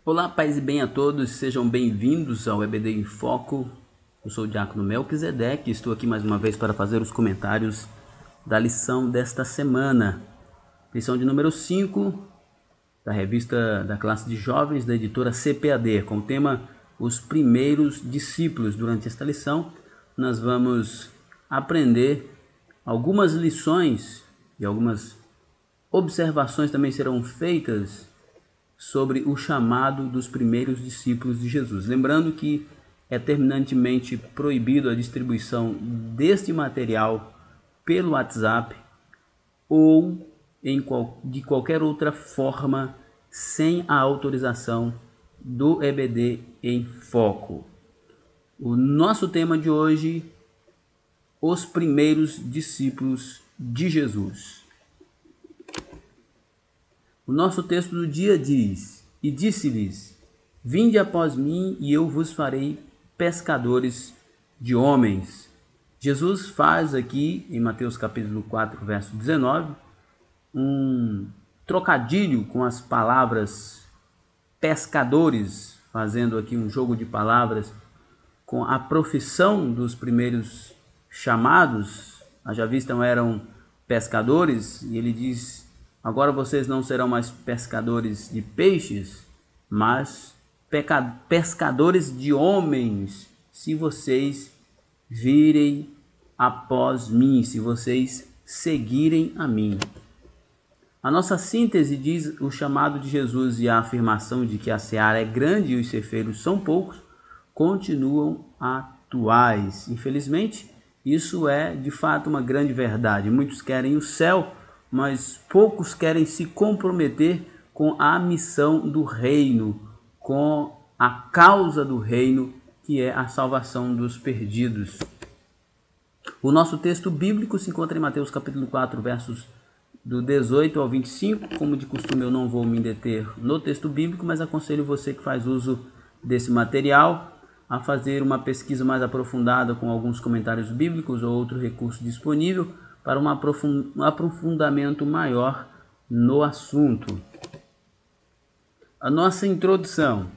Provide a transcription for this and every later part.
Olá, paz e bem a todos, sejam bem-vindos ao EBD em Foco. Eu sou o Diácono Melquisedeque e estou aqui mais uma vez para fazer os comentários da lição desta semana. Lição de número 5 da revista da classe de jovens da editora CPAD, com o tema Os Primeiros Discípulos. Durante esta lição, nós vamos aprender algumas lições e algumas observações também serão feitas sobre o chamado dos primeiros discípulos de Jesus. Lembrando que é terminantemente proibido a distribuição deste material pelo WhatsApp ou de qualquer outra forma sem a autorização do EBD em Foco. O nosso tema de hoje, os primeiros discípulos de Jesus. O nosso texto do dia diz: E disse-lhes: Vinde após mim, e eu vos farei pescadores de homens. Jesus faz aqui, em Mateus capítulo 4, verso 19, um trocadilho com as palavras pescadores, fazendo aqui um jogo de palavras com a profissão dos primeiros chamados. Haja vista, eram pescadores, e ele diz: agora vocês não serão mais pescadores de peixes, mas pescadores de homens, se vocês virem após mim, se vocês seguirem a mim. A nossa síntese diz o chamado de Jesus e a afirmação de que a seara é grande e os ceifeiros são poucos, continuam atuais. Infelizmente, isso é de fato uma grande verdade. Muitos querem o céu, mas poucos querem se comprometer com a missão do reino, com a causa do reino, que é a salvação dos perdidos. O nosso texto bíblico se encontra em Mateus capítulo 4, versos do 18 ao 25. Como de costume, eu não vou me deter no texto bíblico, mas aconselho você que faz uso desse material a fazer uma pesquisa mais aprofundada com alguns comentários bíblicos ou outro recurso disponível para um aprofundamento maior no assunto. A nossa introdução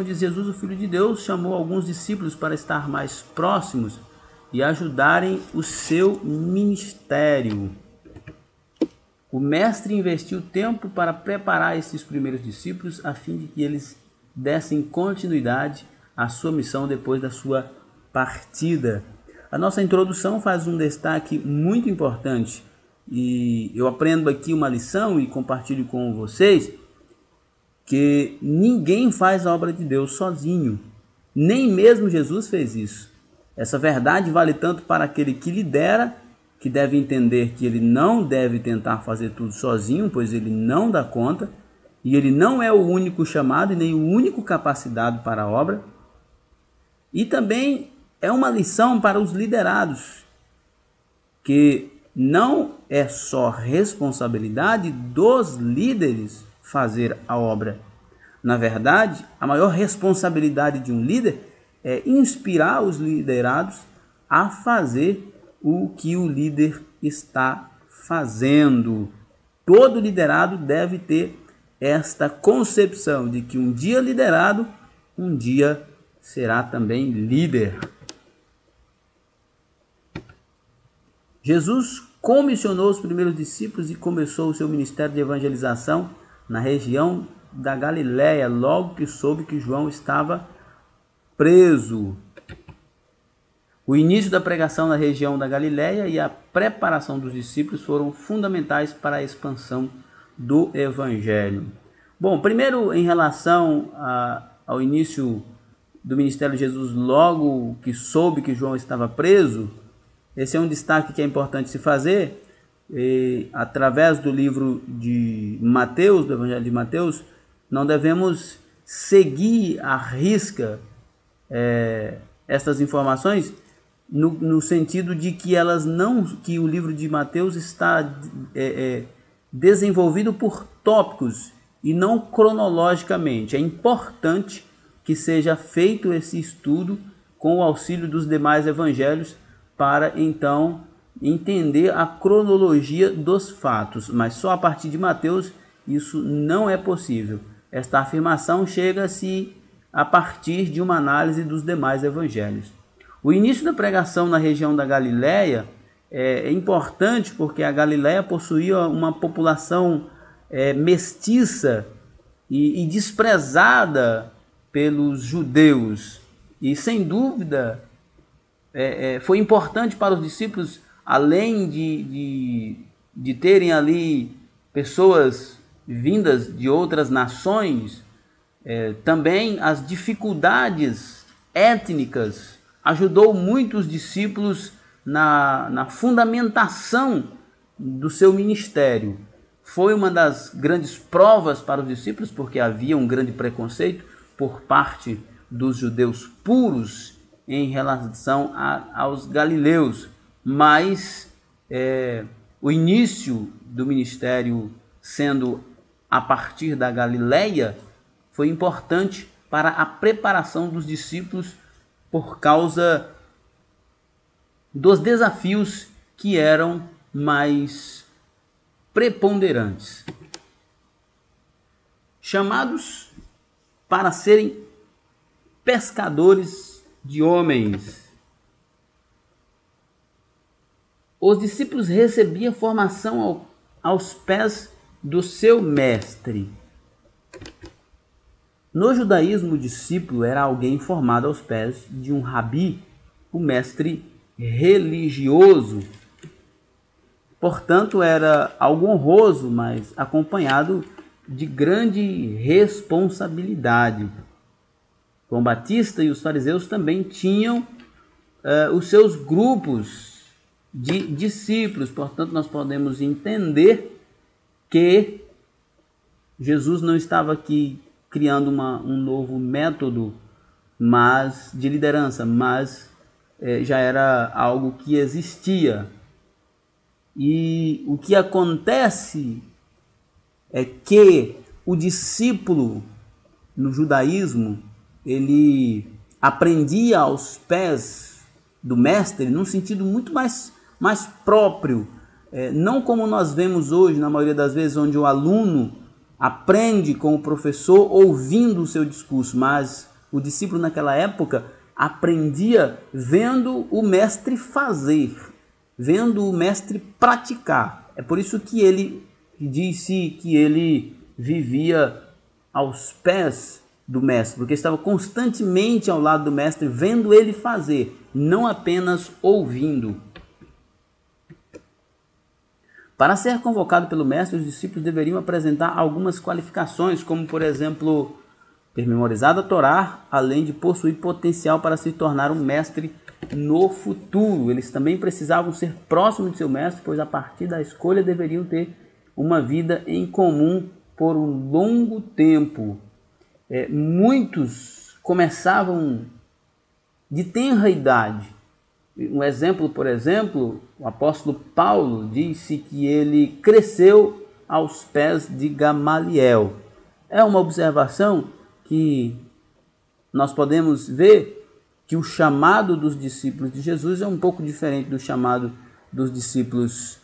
diz: Jesus, o Filho de Deus, chamou alguns discípulos para estar mais próximos e ajudarem o seu ministério. O mestre investiu tempo para preparar esses primeiros discípulos a fim de que eles dessem continuidade à sua missão depois da sua partida. A nossa introdução faz um destaque muito importante e eu aprendo aqui uma lição e compartilho com vocês que ninguém faz a obra de Deus sozinho, nem mesmo Jesus fez isso. Essa verdade vale tanto para aquele que lidera, que deve entender que ele não deve tentar fazer tudo sozinho, pois ele não dá conta, e ele não é o único chamado e nem o único capacitado para a obra, e também é uma lição para os liderados, que não é só responsabilidade dos líderes fazer a obra. Na verdade, a maior responsabilidade de um líder é inspirar os liderados a fazer o que o líder está fazendo. Todo liderado deve ter esta concepção de que um dia liderado, um dia será também líder. Jesus comissionou os primeiros discípulos e começou o seu ministério de evangelização na região da Galiléia, logo que soube que João estava preso. O início da pregação na região da Galiléia e a preparação dos discípulos foram fundamentais para a expansão do evangelho. Bom, primeiro, em relação ao início do ministério de Jesus, logo que soube que João estava preso, esse é um destaque que é importante se fazer. Através do livro de Mateus, do Evangelho de Mateus, não devemos seguir à risca essas informações no sentido de que que o livro de Mateus está desenvolvido por tópicos e não cronologicamente. É importante que seja feito esse estudo com o auxílio dos demais evangelhos para então entender a cronologia dos fatos, mas só a partir de Mateus isso não é possível. Esta afirmação chega-se a partir de uma análise dos demais evangelhos. O início da pregação na região da Galileia é importante porque a Galileia possuía uma população mestiça e desprezada pelos judeus. E, sem dúvida, foi importante para os discípulos, além de terem ali pessoas vindas de outras nações, também as dificuldades étnicas ajudou muito os discípulos na fundamentação do seu ministério. Foi uma das grandes provas para os discípulos, porque havia um grande preconceito por parte dos judeus puros em relação aos galileus. Mas o início do ministério sendo a partir da Galileia foi importante para a preparação dos discípulos por causa dos desafios que eram mais preponderantes. Chamados para serem pescadores de homens. Os discípulos recebiam formação aos pés do seu mestre. No judaísmo, o discípulo era alguém formado aos pés de um rabi, o mestre religioso. Portanto, era algo honroso, mas acompanhado de grande responsabilidade. João Batista e os fariseus também tinham os seus grupos de discípulos. Portanto, nós podemos entender que Jesus não estava aqui criando um novo método de liderança, mas já era algo que existia. E o que acontece é que o discípulo no judaísmo, ele aprendia aos pés do mestre num sentido muito mais próprio, não como nós vemos hoje, na maioria das vezes, onde o aluno aprende com o professor ouvindo o seu discurso, mas o discípulo naquela época aprendia vendo o mestre fazer, vendo o mestre praticar. É por isso que ele disse que ele vivia aos pés do mestre, porque estava constantemente ao lado do mestre, vendo ele fazer, não apenas ouvindo. Para ser convocado pelo mestre, os discípulos deveriam apresentar algumas qualificações, como, por exemplo, ter memorizado a Torá, além de possuir potencial para se tornar um mestre no futuro. Eles também precisavam ser próximos de seu mestre, pois a partir da escolha deveriam ter uma vida em comum por um longo tempo. Muitos começavam de tenra idade. Um exemplo, por exemplo, o apóstolo Paulo disse que ele cresceu aos pés de Gamaliel. É uma observação que nós podemos ver que o chamado dos discípulos de Jesus é um pouco diferente do chamado dos discípulos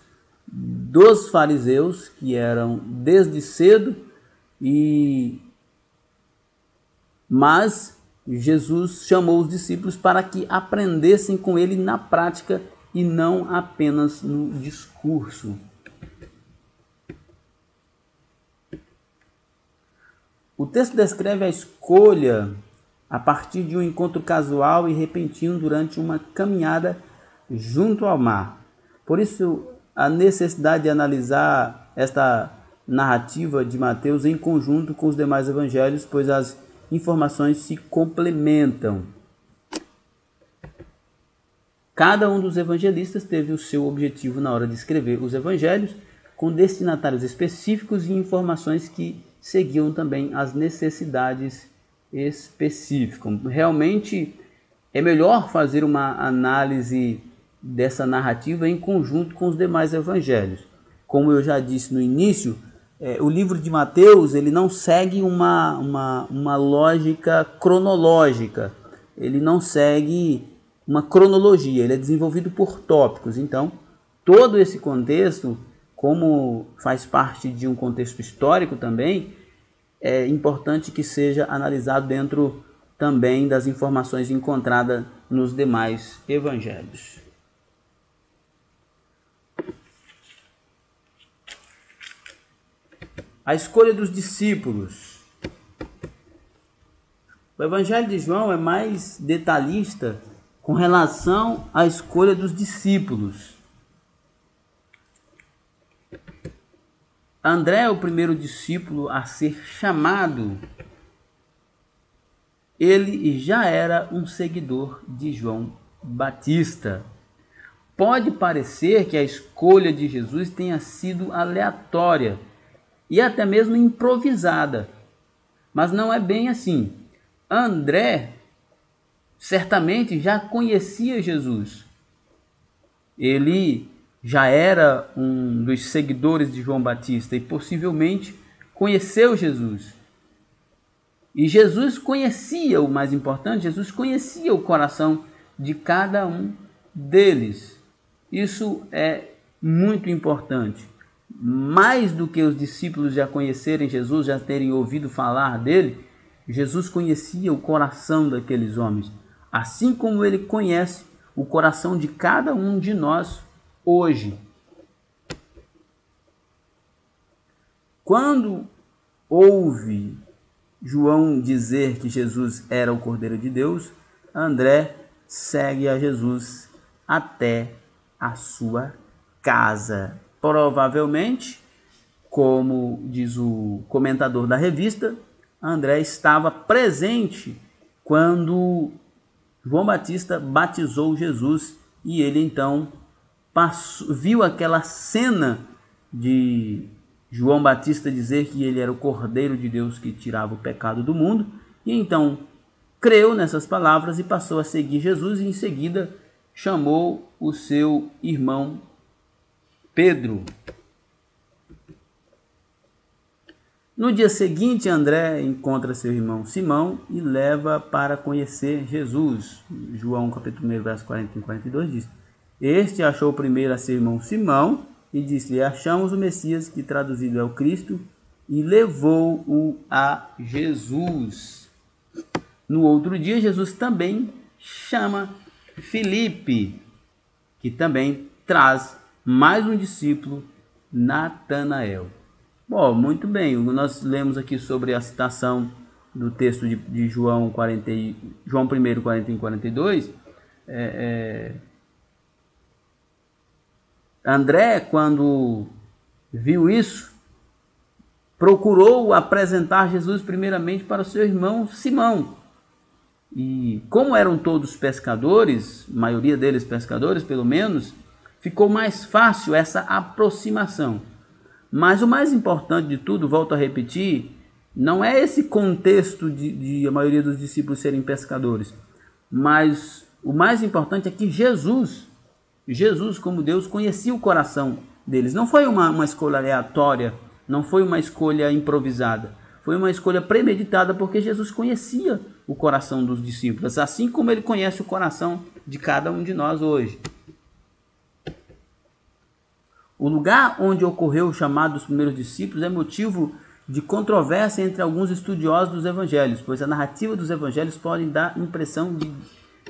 dos fariseus, que eram desde cedo, mas Jesus chamou os discípulos para que aprendessem com ele na prática e não apenas no discurso. O texto descreve a escolha a partir de um encontro casual e repentino durante uma caminhada junto ao mar. Por isso, a necessidade de analisar esta narrativa de Mateus em conjunto com os demais evangelhos, pois as informações se complementam. Cada um dos evangelistas teve o seu objetivo na hora de escrever os evangelhos, com destinatários específicos e informações que seguiam também as necessidades específicas. Realmente é melhor fazer uma análise dessa narrativa em conjunto com os demais evangelhos. Como eu já disse no início, o livro de Mateus ele não segue uma lógica cronológica, ele não segue uma cronologia, ele é desenvolvido por tópicos. Então, todo esse contexto como faz parte de um contexto histórico também, é importante que seja analisado dentro também das informações encontradas nos demais evangelhos. A escolha dos discípulos. O Evangelho de João é mais detalhista com relação à escolha dos discípulos. André é o primeiro discípulo a ser chamado. Ele já era um seguidor de João Batista. Pode parecer que a escolha de Jesus tenha sido aleatória e até mesmo improvisada, mas não é bem assim. André certamente já conhecia Jesus. Ele já era um dos seguidores de João Batista e possivelmente conheceu Jesus. E Jesus conhecia, o mais importante, Jesus conhecia o coração de cada um deles. Isso é muito importante. Mais do que os discípulos já conhecerem Jesus, já terem ouvido falar dele, Jesus conhecia o coração daqueles homens, assim como ele conhece o coração de cada um de nós hoje. Quando ouve João dizer que Jesus era o Cordeiro de Deus, André segue a Jesus até a sua casa. Provavelmente, como diz o comentador da revista, André estava presente quando João Batista batizou Jesus e ele então viu aquela cena de João Batista dizer que ele era o Cordeiro de Deus que tirava o pecado do mundo, e então creu nessas palavras e passou a seguir Jesus, e em seguida chamou o seu irmão Pedro. No dia seguinte, André encontra seu irmão Simão e leva para conhecer Jesus. João capítulo 1, verso 40 e 42 diz: Este achou primeiro a seu irmão Simão e disse-lhe: Achamos o Messias, que traduzido é o Cristo, e levou-o a Jesus. No outro dia, Jesus também chama Filipe, que também traz mais um discípulo, Natanael. Bom, muito bem, nós lemos aqui sobre a citação do texto de João 1, 40 e 42. André, quando viu isso, procurou apresentar Jesus primeiramente para o seu irmão Simão. E como eram todos pescadores, a maioria deles pescadores pelo menos, ficou mais fácil essa aproximação. Mas o mais importante de tudo, volto a repetir, não é esse contexto de a maioria dos discípulos serem pescadores, mas o mais importante é que Jesus como Deus, conhecia o coração deles. Não foi uma escolha aleatória, não foi uma escolha improvisada, foi uma escolha premeditada, porque Jesus conhecia o coração dos discípulos, assim como ele conhece o coração de cada um de nós hoje. O lugar onde ocorreu o chamado dos primeiros discípulos é motivo de controvérsia entre alguns estudiosos dos evangelhos, pois a narrativa dos evangelhos pode dar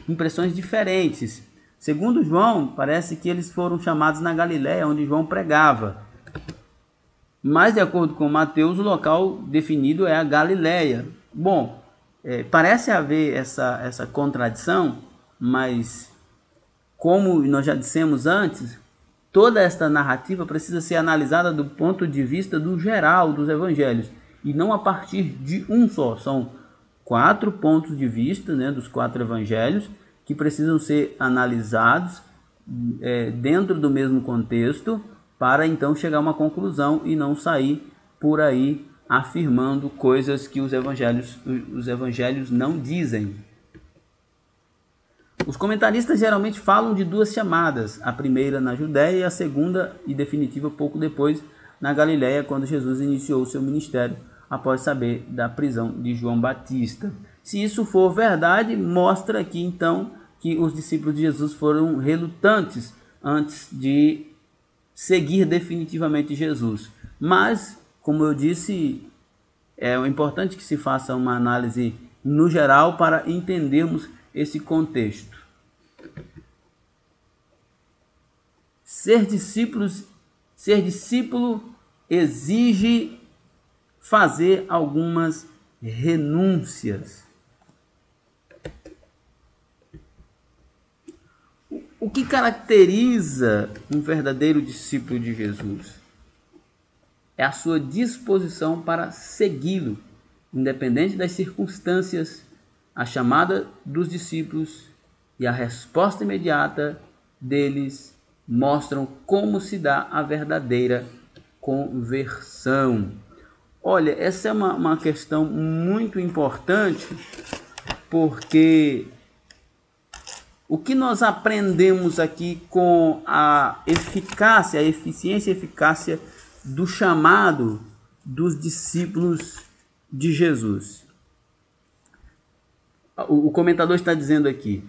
impressões diferentes. Segundo João, parece que eles foram chamados na Galiléia, onde João pregava. Mas, de acordo com Mateus, o local definido é a Galiléia. Bom, parece haver essa contradição, mas, como nós já dissemos antes, toda esta narrativa precisa ser analisada do ponto de vista do geral dos evangelhos, e não a partir de um só. São 4 pontos de vista, dos 4 evangelhos, que precisam ser analisados dentro do mesmo contexto, para então chegar a uma conclusão e não sair por aí afirmando coisas que os evangelhos não dizem. Os comentaristas geralmente falam de 2 chamadas, a primeira na Judéia e a segunda e definitiva pouco depois na Galiléia, quando Jesus iniciou o seu ministério após saber da prisão de João Batista. Se isso for verdade, mostra aqui então que os discípulos de Jesus foram relutantes antes de seguir definitivamente Jesus. Mas, como eu disse, é importante que se faça uma análise no geral para entendermos esse contexto. Ser discípulo exige fazer algumas renúncias. O que caracteriza um verdadeiro discípulo de Jesus? É a sua disposição para segui-lo, independente das circunstâncias. A chamada dos discípulos e a resposta imediata deles mostram como se dá a verdadeira conversão. Olha, essa é uma questão muito importante, porque o que nós aprendemos aqui com a eficácia, a eficiência e eficácia do chamado dos discípulos de Jesus. O comentador está dizendo aqui,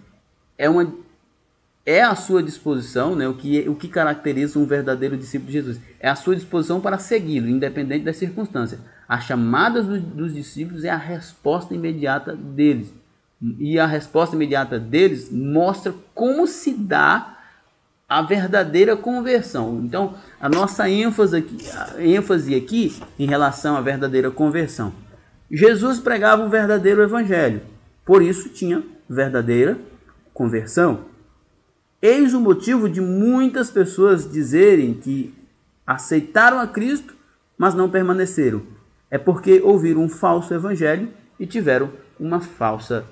é a sua disposição, né, o que caracteriza um verdadeiro discípulo de Jesus. É a sua disposição para segui-lo, independente das circunstâncias. A chamada dos discípulos é a resposta imediata deles. E a resposta imediata deles mostra como se dá a verdadeira conversão. Então, a nossa ênfase aqui em relação à verdadeira conversão. Jesus pregava um verdadeiro evangelho, por isso tinha verdadeira conversão. Eis o motivo de muitas pessoas dizerem que aceitaram a Cristo, mas não permaneceram. É porque ouviram um falso evangelho e tiveram uma falsa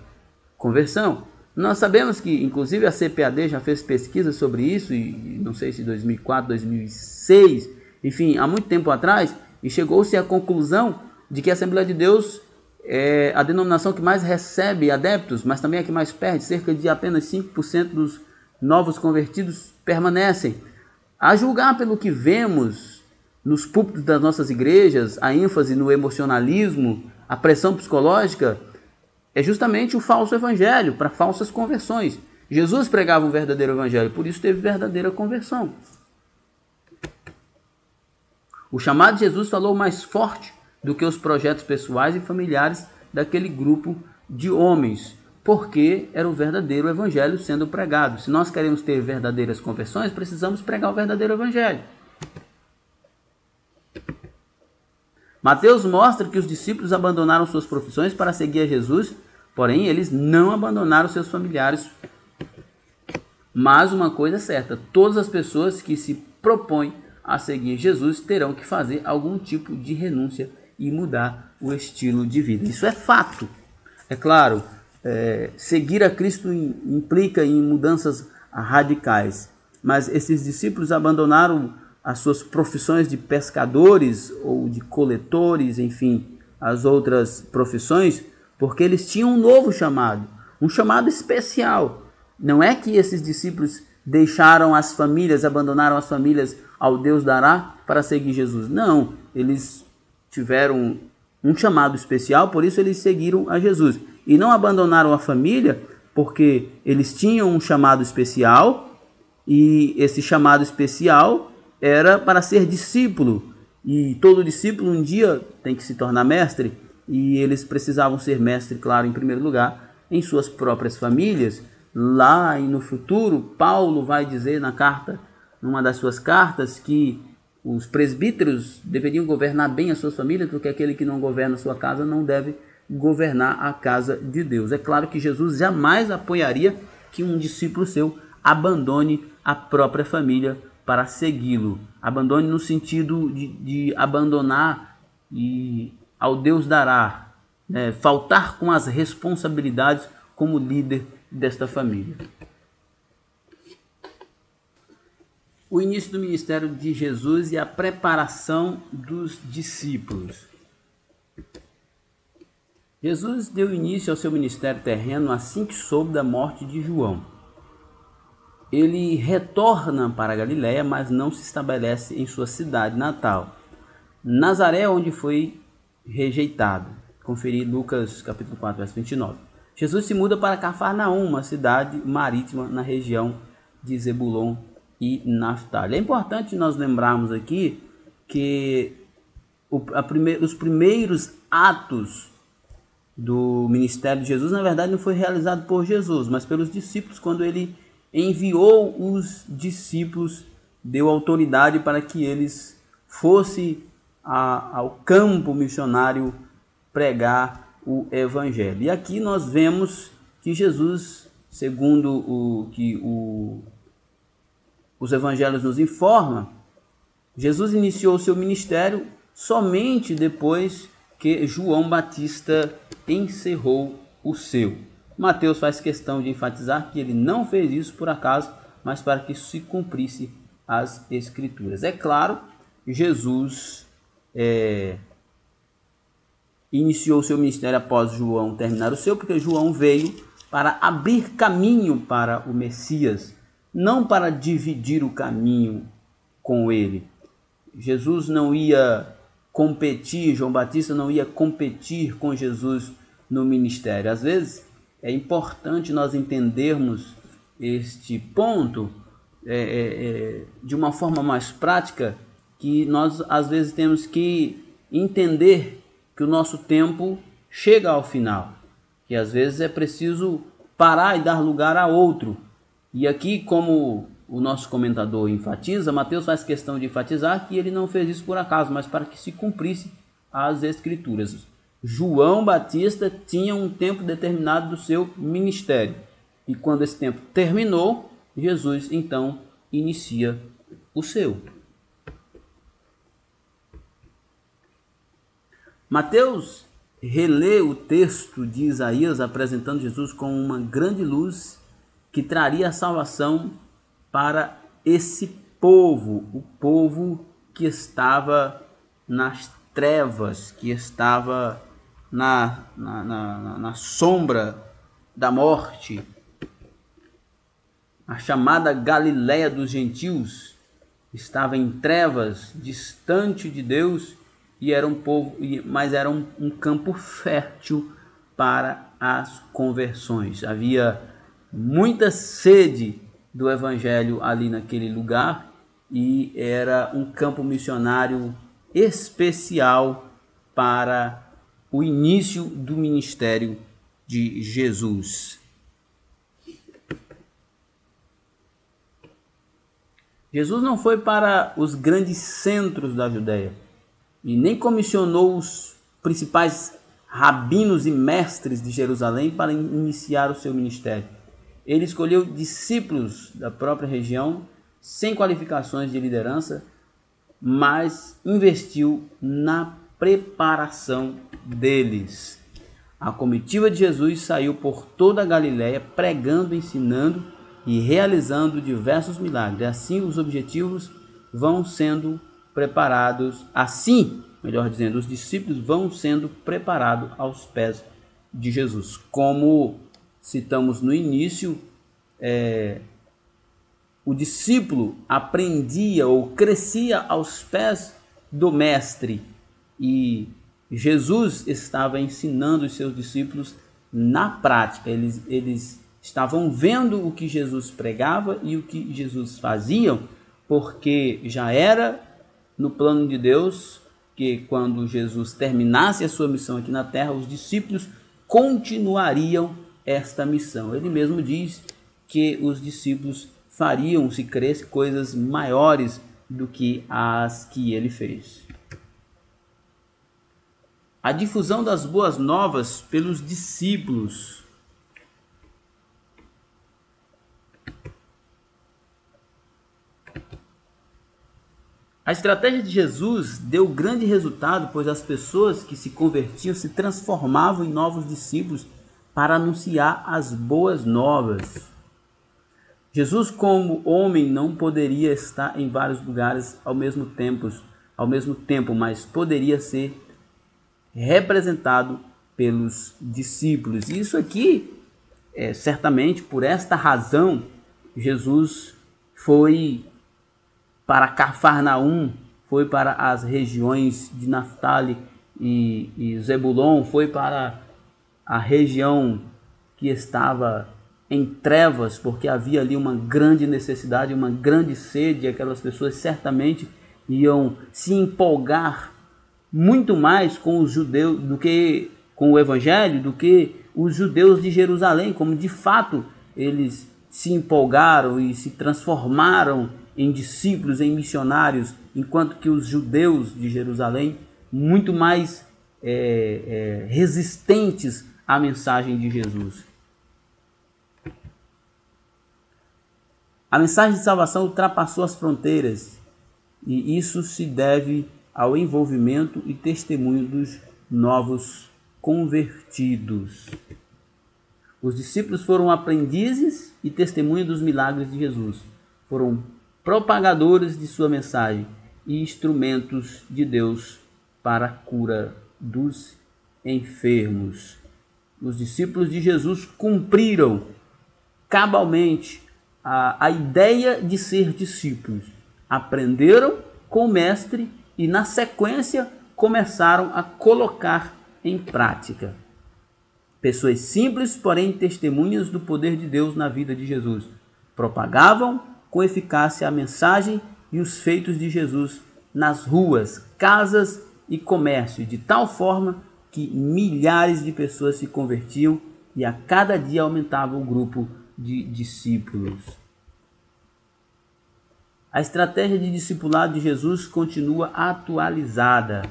conversão. Nós sabemos que, inclusive, a CPAD já fez pesquisas sobre isso, e não sei se 2004, 2006, enfim, há muito tempo atrás, e chegou-se à conclusão de que a Assembleia de Deus é a denominação que mais recebe adeptos, mas também a que mais perde. Cerca de apenas 5% dos novos convertidos permanecem. A julgar pelo que vemos nos púlpitos das nossas igrejas, a ênfase no emocionalismo, a pressão psicológica, é justamente o falso evangelho para falsas conversões. Jesus pregava um verdadeiro evangelho, por isso teve verdadeira conversão. O chamado de Jesus falou mais forte do que os projetos pessoais e familiares daquele grupo de homens, porque era o verdadeiro evangelho sendo pregado. Se nós queremos ter verdadeiras conversões, precisamos pregar o verdadeiro evangelho. Mateus mostra que os discípulos abandonaram suas profissões para seguir a Jesus, porém eles não abandonaram seus familiares. Mas uma coisa é certa, todas as pessoas que se propõem a seguir Jesus terão que fazer algum tipo de renúncia e mudar o estilo de vida. Isso é fato. É claro, seguir a Cristo implica em mudanças radicais, mas esses discípulos abandonaram as suas profissões de pescadores ou de coletores, enfim, as outras profissões, porque eles tinham um novo chamado, um chamado especial. Não é que esses discípulos deixaram as famílias, abandonaram as famílias ao Deus dará para seguir Jesus. Não, eles tiveram um chamado especial, por isso eles seguiram a Jesus. E não abandonaram a família, porque eles tinham um chamado especial, e esse chamado especial era para ser discípulo, e todo discípulo um dia tem que se tornar mestre, e eles precisavam ser mestre, claro, em primeiro lugar, em suas próprias famílias. Lá e no futuro, Paulo vai dizer numa das suas cartas, que os presbíteros deveriam governar bem as suas famílias, porque aquele que não governa a sua casa não deve governar a casa de Deus. É claro que Jesus jamais apoiaria que um discípulo seu abandone a própria família para segui-lo. Abandone no sentido de abandonar e ao Deus dará, faltar com as responsabilidades como líder desta família. O início do ministério de Jesus e a preparação dos discípulos. Jesus deu início ao seu ministério terreno assim que soube da morte de João. Ele retorna para a Galiléia, mas não se estabelece em sua cidade natal, Nazaré, onde foi rejeitado. Conferir Lucas capítulo 4, verso 29. Jesus se muda para Cafarnaum, uma cidade marítima na região de Zebulon e Naftali. É importante nós lembrarmos aqui que os primeiros atos do ministério de Jesus, na verdade, não foi realizado por Jesus, mas pelos discípulos. Quando ele enviou os discípulos, deu autoridade para que eles fossem ao campo missionário pregar o evangelho. E aqui nós vemos que Jesus, segundo o que os evangelhos nos informam, Jesus iniciou seu ministério somente depois que João Batista encerrou o seu. Mateus faz questão de enfatizar que ele não fez isso por acaso, mas para que se cumprisse as Escrituras. É claro, Jesus iniciou seu ministério após João terminar o seu, porque João veio para abrir caminho para o Messias, não para dividir o caminho com ele. Jesus não ia competir, João Batista não ia competir com Jesus no ministério. Às vezes é importante nós entendermos este ponto de uma forma mais prática, que nós às vezes temos que entender que o nosso tempo chega ao final, que às vezes é preciso parar e dar lugar a outro. E aqui, como o nosso comentador enfatiza, Mateus faz questão de enfatizar que ele não fez isso por acaso, mas para que se cumprisse as Escrituras. João Batista tinha um tempo determinado do seu ministério, e quando esse tempo terminou, Jesus então inicia o seu. Mateus relê o texto de Isaías apresentando Jesus como uma grande luz que traria a salvação para esse povo, o povo que estava nas trevas, que estava na sombra da morte. A chamada Galiléia dos gentios estava em trevas, distante de Deus, e era um povo, mas era um campo fértil para as conversões. Havia muita sede do evangelho ali naquele lugar, e era um campo missionário especial para o início do ministério de Jesus. Jesus não foi para os grandes centros da Judéia e nem comissionou os principais rabinos e mestres de Jerusalém para iniciar o seu ministério. Ele escolheu discípulos da própria região, sem qualificações de liderança, mas investiu na preparação deles. A comitiva de Jesus saiu por toda a Galiléia, pregando, ensinando e realizando diversos milagres. Assim, os objetivos vão sendo preparados, os discípulos vão sendo preparados aos pés de Jesus. Como citamos no início, o discípulo aprendia ou crescia aos pés do mestre, e Jesus estava ensinando os seus discípulos na prática. Eles estavam vendo o que Jesus pregava e o que Jesus fazia, porque já era no plano de Deus que quando Jesus terminasse a sua missão aqui na terra, os discípulos continuariam esta missão. Ele mesmo diz que os discípulos fariam, se cresce, coisas maiores do que as que ele fez. A difusão das boas novas pelos discípulos. A estratégia de Jesus deu grande resultado, pois as pessoas que se convertiam se transformavam em novos discípulos para anunciar as boas novas. Jesus, como homem, não poderia estar em vários lugares ao mesmo tempo, mas poderia ser representado pelos discípulos. E isso aqui, certamente por esta razão, Jesus foi para Cafarnaum, foi para as regiões de Naftali e Zebulon, foi para a região que estava em trevas, porque havia ali uma grande necessidade, uma grande sede, e aquelas pessoas certamente iam se empolgar muito mais com os judeus do que com o evangelho, do que os judeus de Jerusalém, como de fato eles se empolgaram e se transformaram em discípulos, em missionários, enquanto que os judeus de Jerusalém, muito mais resistentes à mensagem de Jesus. A mensagem de salvação ultrapassou as fronteiras, e isso se deve ao envolvimento e testemunho dos novos convertidos. Os discípulos foram aprendizes e testemunhas dos milagres de Jesus. Foram propagadores de sua mensagem e instrumentos de Deus para a cura dos enfermos. Os discípulos de Jesus cumpriram cabalmente a ideia de ser discípulos. Aprenderam com o mestre e, na sequência, começaram a colocar em prática. Pessoas simples, porém testemunhas do poder de Deus na vida de Jesus. Propagavam com eficácia a mensagem e os feitos de Jesus nas ruas, casas e comércio, de tal forma que milhares de pessoas se convertiam e a cada dia aumentava o grupo de discípulos. A estratégia de discipulado de Jesus continua atualizada.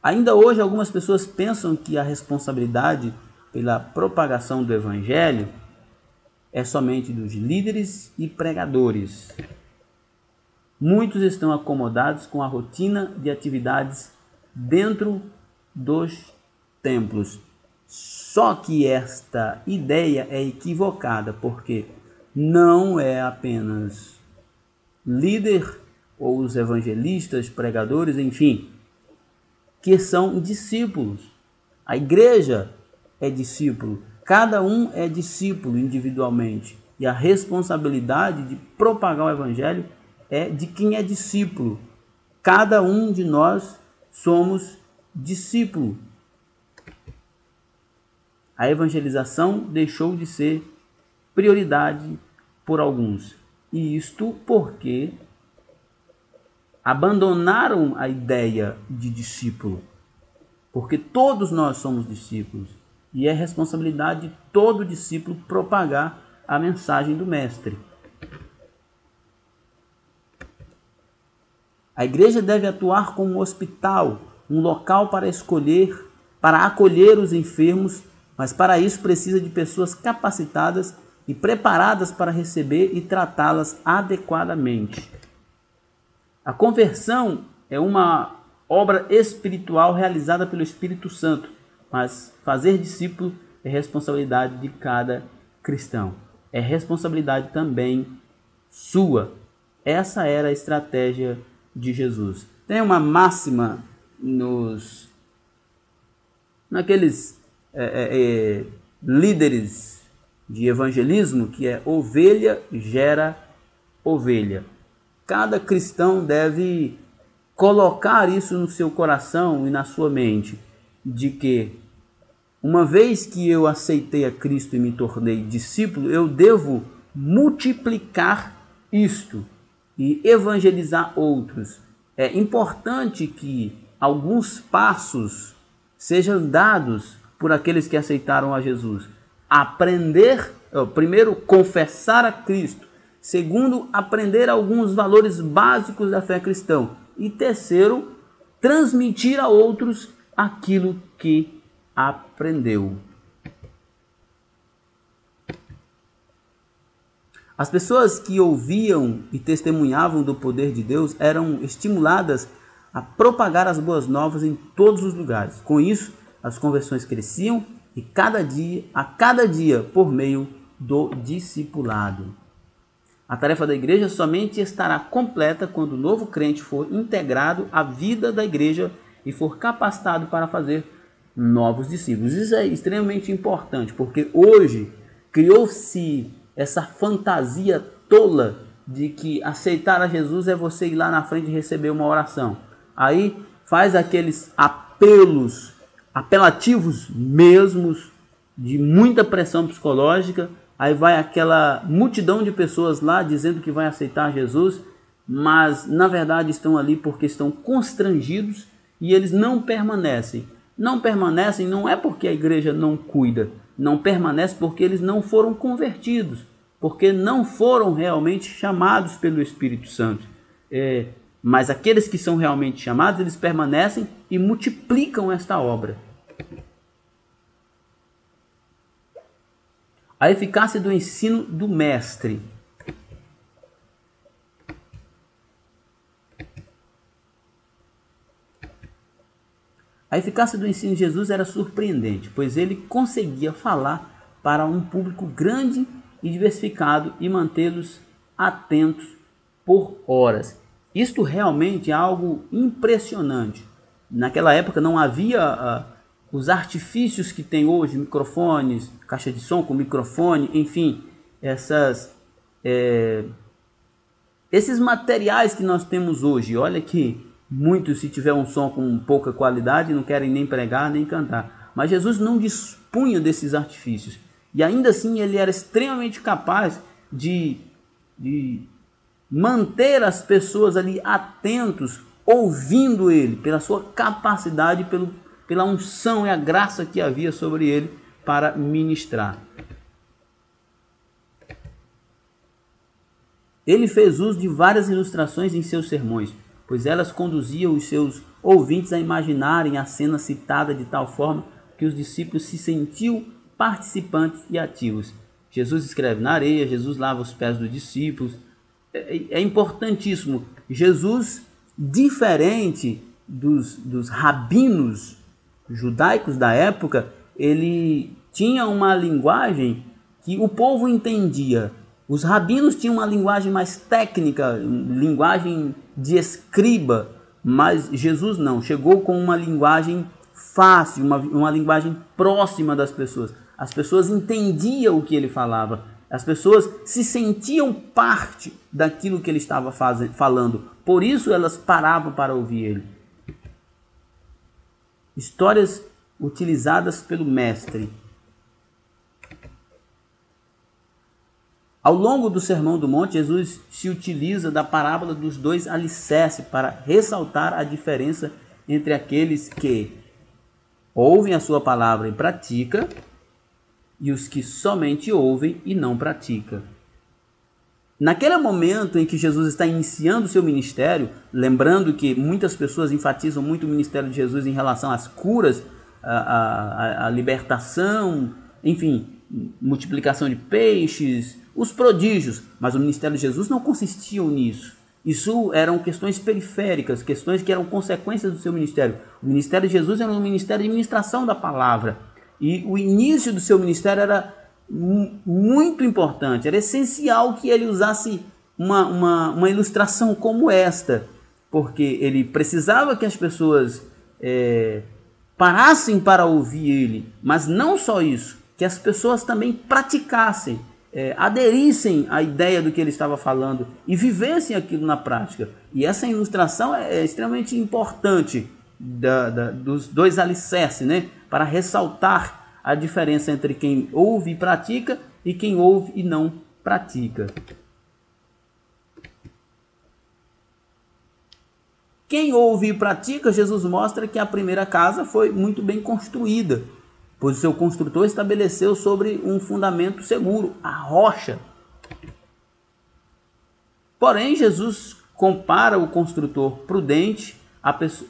Ainda hoje, algumas pessoas pensam que a responsabilidade pela propagação do Evangelho é somente dos líderes e pregadores. Muitos estão acomodados com a rotina de atividades dentro dos templos. Só que esta ideia é equivocada, porque não é apenas líder ou os evangelistas, pregadores, enfim, que são discípulos. A igreja é discípulo. Cada um é discípulo individualmente. E a responsabilidade de propagar o evangelho é de quem é discípulo. Cada um de nós somos discípulo. A evangelização deixou de ser prioridade por alguns. E isto porque abandonaram a ideia de discípulo. Porque todos nós somos discípulos. E é responsabilidade de todo discípulo propagar a mensagem do Mestre. A igreja deve atuar como um hospital, um local para acolher os enfermos, mas para isso precisa de pessoas capacitadas e preparadas para receber e tratá-las adequadamente. A conversão é uma obra espiritual realizada pelo Espírito Santo, mas fazer discípulo é responsabilidade de cada cristão. É responsabilidade também sua. Essa era a estratégia de Jesus. Tem uma máxima naqueles líderes de evangelismo, que é ovelha gera ovelha. Cada cristão deve colocar isso no seu coração e na sua mente, de que uma vez que eu aceitei a Cristo e me tornei discípulo, eu devo multiplicar isto e evangelizar outros. É importante que alguns passos sejam dados por aqueles que aceitaram a Jesus. Primeiro, confessar a Cristo. Segundo, aprender alguns valores básicos da fé cristã. E terceiro, transmitir a outros aquilo que aprendeu. As pessoas que ouviam e testemunhavam do poder de Deus eram estimuladas a propagar as boas novas em todos os lugares. Com isso, as conversões cresciam e a cada dia por meio do discipulado. A tarefa da igreja somente estará completa quando o novo crente for integrado à vida da igreja e for capacitado para fazer novos discípulos. Isso é extremamente importante, porque hoje criou-se essa fantasia tola de que aceitar a Jesus é você ir lá na frente e receber uma oração. Aí faz aqueles apelativos mesmos de muita pressão psicológica. Aí vai aquela multidão de pessoas lá dizendo que vai aceitar Jesus, mas na verdade estão ali porque estão constrangidos e eles não permanecem. Não permanecem não é porque a igreja não cuida, não permanece porque eles não foram convertidos, porque não foram realmente chamados pelo Espírito Santo. Mas aqueles que são realmente chamados, eles permanecem e multiplicam esta obra. A eficácia do ensino do mestre. A eficácia do ensino de Jesus era surpreendente, pois ele conseguia falar para um público grande e diversificado e mantê-los atentos por horas. Isto realmente é algo impressionante. Naquela época não havia os artifícios que tem hoje, microfones, caixa de som com microfone, enfim, esses materiais que nós temos hoje. Olha que muitos, se tiver um som com pouca qualidade, não querem nem pregar nem cantar. Mas Jesus não dispunha desses artifícios. E ainda assim ele era extremamente capaz de manter as pessoas ali atentos, ouvindo ele, pela sua capacidade, pela unção e a graça que havia sobre ele para ministrar. Ele fez uso de várias ilustrações em seus sermões, pois elas conduziam os seus ouvintes a imaginarem a cena citada de tal forma que os discípulos se sentiam participantes e ativos. Jesus escreve na areia, Jesus lava os pés dos discípulos. É importantíssimo. Jesus, diferente dos rabinos judaicos da época, ele tinha uma linguagem que o povo entendia. Os rabinos tinham uma linguagem mais técnica, linguagem de escriba, mas Jesus não. Chegou com uma linguagem fácil, uma linguagem próxima das pessoas. As pessoas entendiam o que ele falava. As pessoas se sentiam parte daquilo que ele estava falando. Por isso elas paravam para ouvir ele. Histórias utilizadas pelo mestre. Ao longo do Sermão do Monte, Jesus se utiliza da parábola dos dois alicerces para ressaltar a diferença entre aqueles que ouvem a sua palavra e praticam e os que somente ouvem e não praticam. Naquele momento em que Jesus está iniciando o seu ministério, lembrando que muitas pessoas enfatizam muito o ministério de Jesus em relação às curas, a libertação, enfim, multiplicação de peixes, os prodígios, mas o ministério de Jesus não consistia nisso. Isso eram questões periféricas, questões que eram consequências do seu ministério. O ministério de Jesus era um ministério de ministração da palavra. E o início do seu ministério era muito importante, era essencial que ele usasse uma ilustração como esta, porque ele precisava que as pessoas parassem para ouvir ele, mas não só isso, que as pessoas também praticassem, aderissem à ideia do que ele estava falando e vivessem aquilo na prática. E essa ilustração é extremamente importante dos dois alicerces, né? Para ressaltar a diferença entre quem ouve e pratica e quem ouve e não pratica. Quem ouve e pratica, Jesus mostra que a primeira casa foi muito bem construída, pois o seu construtor estabeleceu sobre um fundamento seguro, a rocha. Porém, Jesus compara o construtor prudente,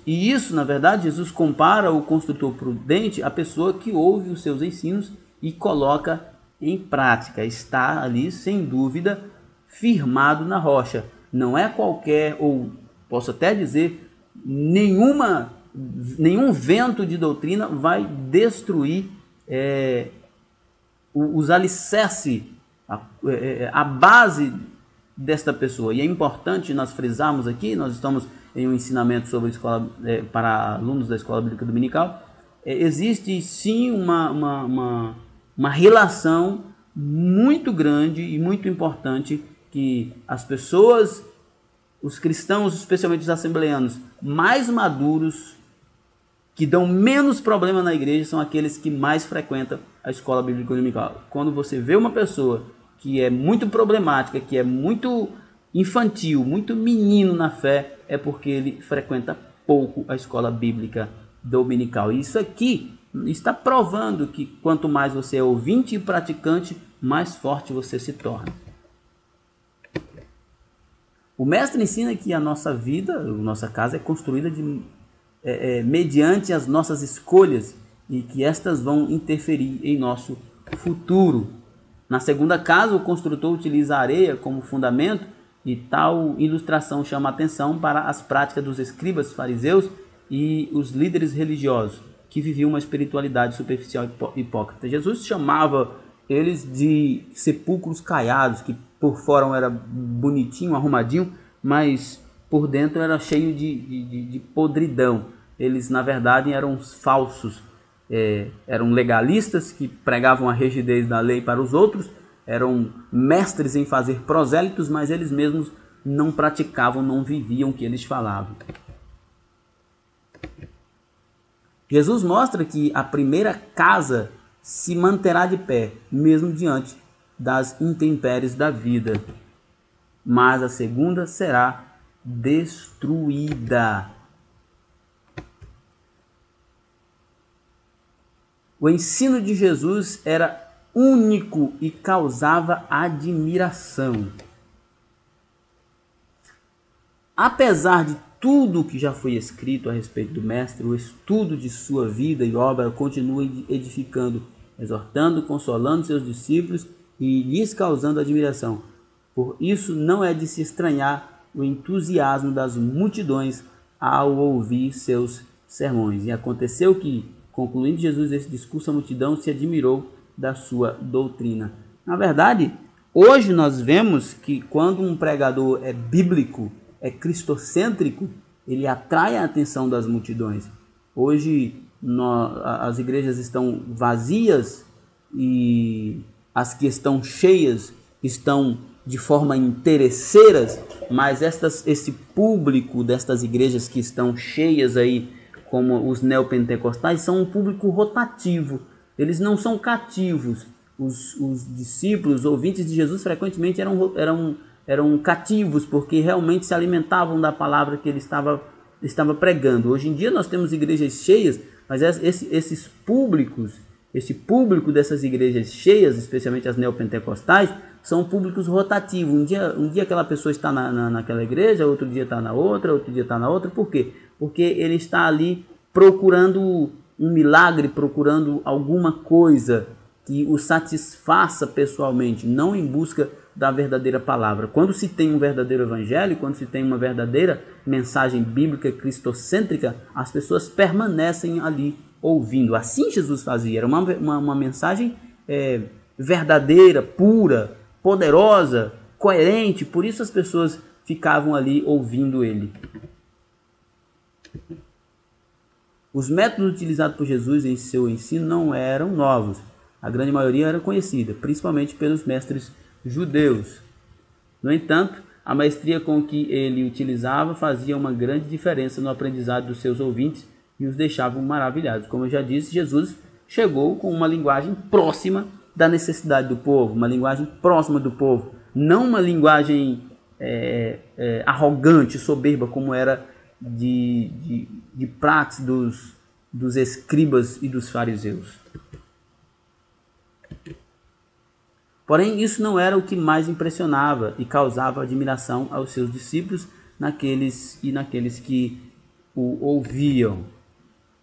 e isso, na verdade, Jesus compara o construtor prudente à pessoa que ouve os seus ensinos e coloca em prática. Está ali, sem dúvida, firmado na rocha. Não é qualquer, ou posso até dizer, nenhum vento de doutrina vai destruir os alicerces, a base desta pessoa. E é importante nós frisarmos aqui, nós estamos em um ensinamento sobre escola, para alunos da Escola Bíblica Dominical, existe sim uma relação muito grande e muito importante que as pessoas, os cristãos, especialmente os assembleanos, mais maduros, que dão menos problema na igreja são aqueles que mais frequentam a escola bíblica dominical. Quando você vê uma pessoa que é muito problemática, que é muito infantil, muito menino na fé, é porque ele frequenta pouco a escola bíblica dominical. E isso aqui está provando que quanto mais você é ouvinte e praticante, mais forte você se torna. O mestre ensina que a nossa vida, a nossa casa é construída mediante as nossas escolhas e que estas vão interferir em nosso futuro. Na segunda casa, o construtor utiliza a areia como fundamento e tal ilustração chama a atenção para as práticas dos escribas, fariseus e os líderes religiosos que viviam uma espiritualidade superficial e hipócrita. Jesus chamava eles de sepulcros caiados, que por fora era bonitinho, arrumadinho, mas por dentro era cheio de podridão. Eles, na verdade, eram falsos, eram legalistas que pregavam a rigidez da lei para os outros, eram mestres em fazer prosélitos, mas eles mesmos não praticavam, não viviam o que eles falavam. Jesus mostra que a primeira casa se manterá de pé, mesmo diante das intempéries da vida, mas a segunda será destruída. O ensino de Jesus era único e causava admiração. Apesar de tudo que já foi escrito a respeito do Mestre, o estudo de sua vida e obra continua edificando, exortando, consolando seus discípulos e lhes causando admiração. Por isso não é de se estranhar o entusiasmo das multidões ao ouvir seus sermões. E aconteceu que, concluindo Jesus esse discurso, a multidão se admirou da sua doutrina. Na verdade, hoje nós vemos que quando um pregador é bíblico, é cristocêntrico, ele atrai a atenção das multidões. Hoje as igrejas estão vazias e as que estão cheias estão de forma interesseiras, mas esse público destas igrejas que estão cheias aí, como os neopentecostais, são um público rotativo. Eles não são cativos. Os discípulos, ouvintes de Jesus, frequentemente eram cativos, porque realmente se alimentavam da palavra que ele estava pregando. Hoje em dia nós temos igrejas cheias, mas esse público dessas igrejas cheias, especialmente as neopentecostais, são públicos rotativos. Um dia aquela pessoa está naquela igreja, outro dia está na outra, outro dia está na outra. Por quê? Porque ele está ali procurando um milagre, procurando alguma coisa que o satisfaça pessoalmente, não em busca da verdadeira palavra. Quando se tem um verdadeiro evangelho, quando se tem uma verdadeira mensagem bíblica cristocêntrica, as pessoas permanecem ali ouvindo. Assim Jesus fazia. Era uma mensagem verdadeira, pura, poderosa, coerente. Por isso as pessoas ficavam ali ouvindo ele. Os métodos utilizados por Jesus em seu ensino não eram novos. A grande maioria era conhecida, principalmente pelos mestres judeus. No entanto, a maestria com que ele utilizava fazia uma grande diferença no aprendizado dos seus ouvintes e os deixava maravilhados. Como eu já disse, Jesus chegou com uma linguagem próxima da necessidade do povo, uma linguagem próxima do povo, não uma linguagem arrogante, soberba, como era de praxe dos escribas e dos fariseus. Porém, isso não era o que mais impressionava e causava admiração aos seus discípulos naqueles que o ouviam.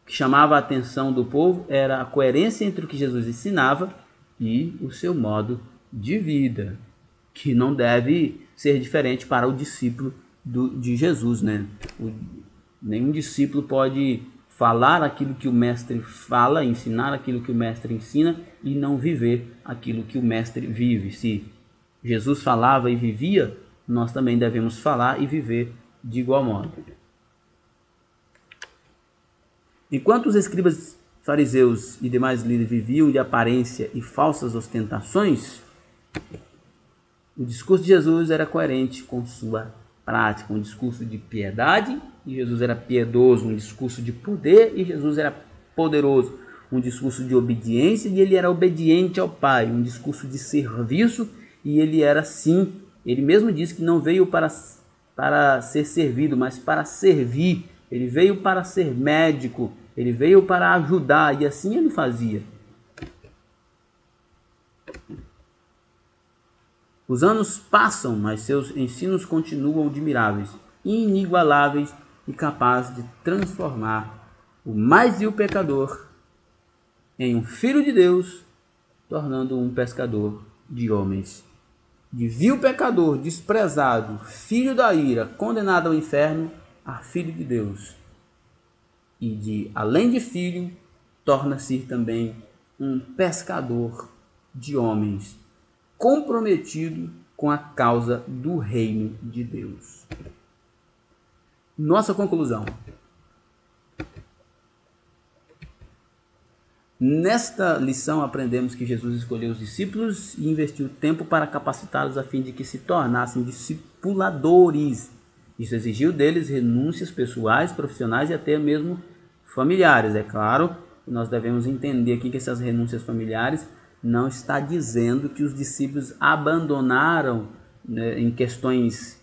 O que chamava a atenção do povo era a coerência entre o que Jesus ensinava e o seu modo de vida, que não deve ser diferente para o discípulo de Jesus, né? Nenhum discípulo pode falar aquilo que o mestre fala, ensinar aquilo que o mestre ensina e não viver aquilo que o mestre vive. Se Jesus falava e vivia, nós também devemos falar e viver de igual modo. Enquanto os escribas, fariseus e demais líderes viviam de aparência e falsas ostentações, o discurso de Jesus era coerente com sua prática, um discurso de piedade, e Jesus era piedoso, um discurso de poder, e Jesus era poderoso, um discurso de obediência, e ele era obediente ao Pai, um discurso de serviço, e ele era sim, ele mesmo disse que não veio para ser servido, mas para servir. Ele veio para ser médico, ele veio para ajudar, e assim ele fazia. Os anos passam, mas seus ensinos continuam admiráveis, inigualáveis e capazes de transformar o mais vil pecador em um filho de Deus, tornando um pescador de homens. De vil pecador, desprezado, filho da ira, condenado ao inferno, a filho de Deus. E de, além de filho, torna-se também um pescador de homens, comprometido com a causa do reino de Deus. Nossa conclusão. Nesta lição aprendemos que Jesus escolheu os discípulos e investiu tempo para capacitá-los a fim de que se tornassem discipuladores. Isso exigiu deles renúncias pessoais, profissionais e até mesmo familiares. É claro, nós devemos entender aqui que essas renúncias familiares não está dizendo que os discípulos abandonaram, né, em questões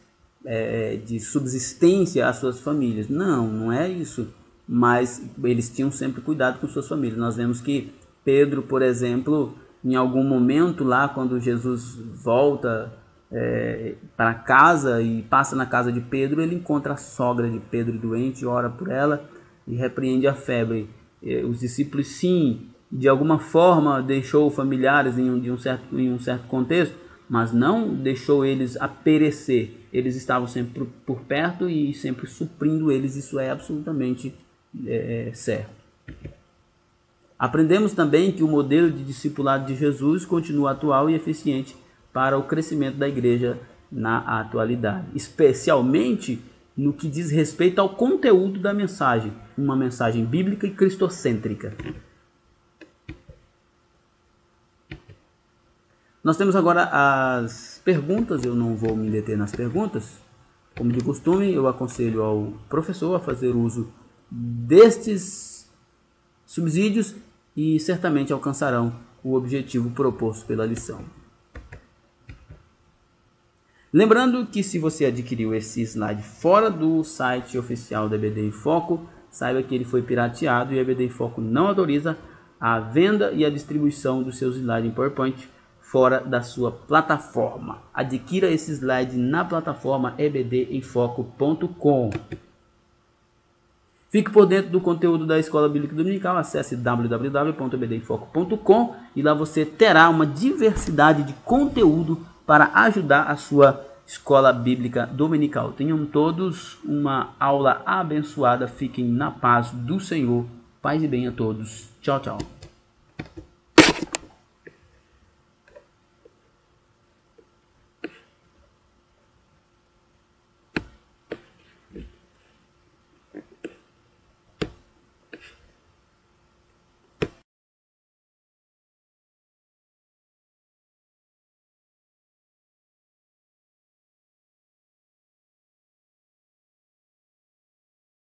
de subsistência as suas famílias. Não é isso. Mas eles tinham sempre cuidado com suas famílias. Nós vemos que Pedro, por exemplo, em algum momento lá, quando Jesus volta para casa e passa na casa de Pedro, ele encontra a sogra de Pedro doente, ora por ela e repreende a febre. Os discípulos, sim, de alguma forma deixou familiares em um certo contexto, mas não deixou eles a perecer. Eles estavam sempre por perto e sempre suprindo eles. Isso é absolutamente certo. Aprendemos também que o modelo de discipulado de Jesus continua atual e eficiente para o crescimento da igreja na atualidade, especialmente no que diz respeito ao conteúdo da mensagem, uma mensagem bíblica e cristocêntrica. Nós temos agora as perguntas. Eu não vou me deter nas perguntas. Como de costume, eu aconselho ao professor a fazer uso destes subsídios e certamente alcançarão o objetivo proposto pela lição. Lembrando que se você adquiriu esse slide fora do site oficial da EBD em Foco, saiba que ele foi pirateado e a EBD em Foco não autoriza a venda e a distribuição dos seus slides em PowerPoint fora da sua plataforma. Adquira esse slide na plataforma ebdemfoco.com. Fique por dentro do conteúdo da Escola Bíblica Dominical, acesse www.ebdemfoco.com e lá você terá uma diversidade de conteúdo para ajudar a sua Escola Bíblica Dominical. Tenham todos uma aula abençoada, fiquem na paz do Senhor. Paz e bem a todos. Tchau, tchau.